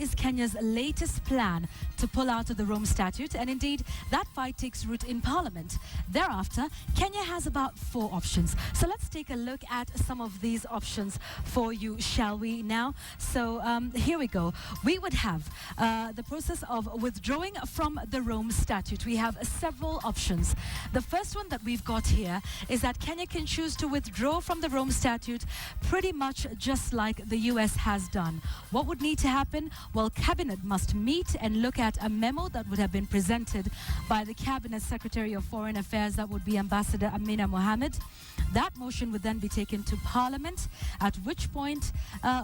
is Kenya's latest plan to pull out of the Rome Statute, and indeed that fight takes root in Parliament. Thereafter, Kenya has about 4 options. So let's take a look at some of these options for you, shall we now? So here we go. We would have the process of withdrawing from the Rome Statute. We have several options. The first one that we've got here is that Kenya can choose to withdraw from the Rome Statute pretty much just like the US has done. What would need to happen? Well, Cabinet must meet and look at a memo that would have been presented by the Cabinet Secretary of Foreign Affairs, that would be Ambassador Amina Mohammed. That motion would then be taken to Parliament, at which point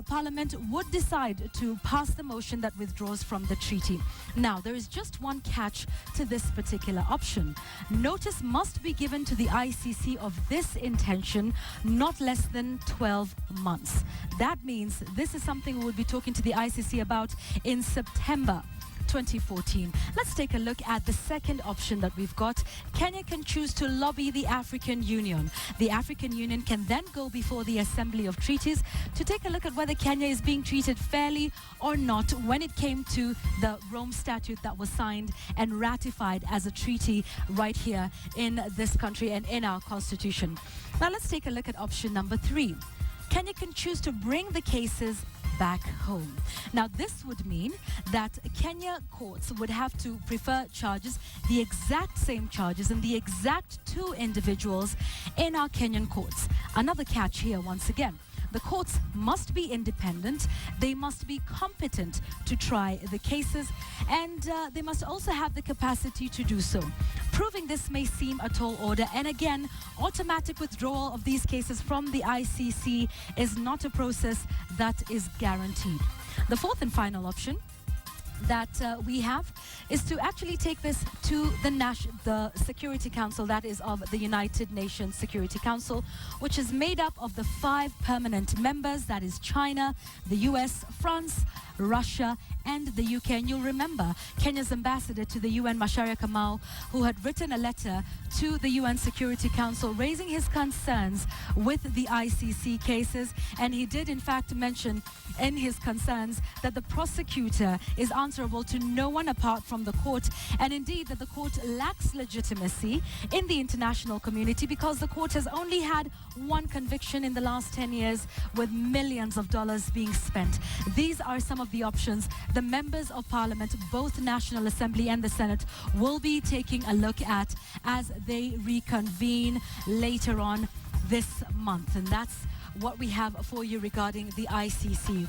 Parliament would decide to pass the motion that withdraws from the treaty. Now, there is just one catch to this particular option. Notice must be given to the ICC of this intention not less than 12 months. That means this is something we will be talking to the ICC about in September 2014. Let's take a look at the second option that we've got. Kenya can choose to lobby the African Union. The African Union can then go before the Assembly of Treaties to take a look at whether Kenya is being treated fairly or not when it came to the Rome Statute that was signed and ratified as a treaty right here in this country and in our constitution. Now let's take a look at option number 3. Kenya can choose to bring the cases back home. Now, this would mean that Kenya courts would have to prefer charges, the exact same charges, and the exact 2 individuals in our Kenyan courts. Another catch here once again. The courts must be independent, they must be competent to try the cases, and they must also have the capacity to do so. Proving this may seem a tall order, and again, automatic withdrawal of these cases from the ICC is not a process that is guaranteed. The fourth and final option that we have is to actually take this to the Security Council, that is of the United Nations Security Council, which is made up of the 5 permanent members, that is China, the US, France, Russia, and the UK. And you'll remember Kenya's ambassador to the UN, Macharia Kamau, who had written a letter to the UN Security Council raising his concerns with the ICC cases, and he did in fact mention in his concerns that the prosecutor is answerable to no one apart from the court, and indeed that the court lacks legitimacy in the international community because the court has only had 1 conviction in the last 10 years with millions of dollars being spent. These are some of the options the members of Parliament, both National Assembly and the Senate, will be taking a look at as they reconvene later on this month. And that's what we have for you regarding the ICC.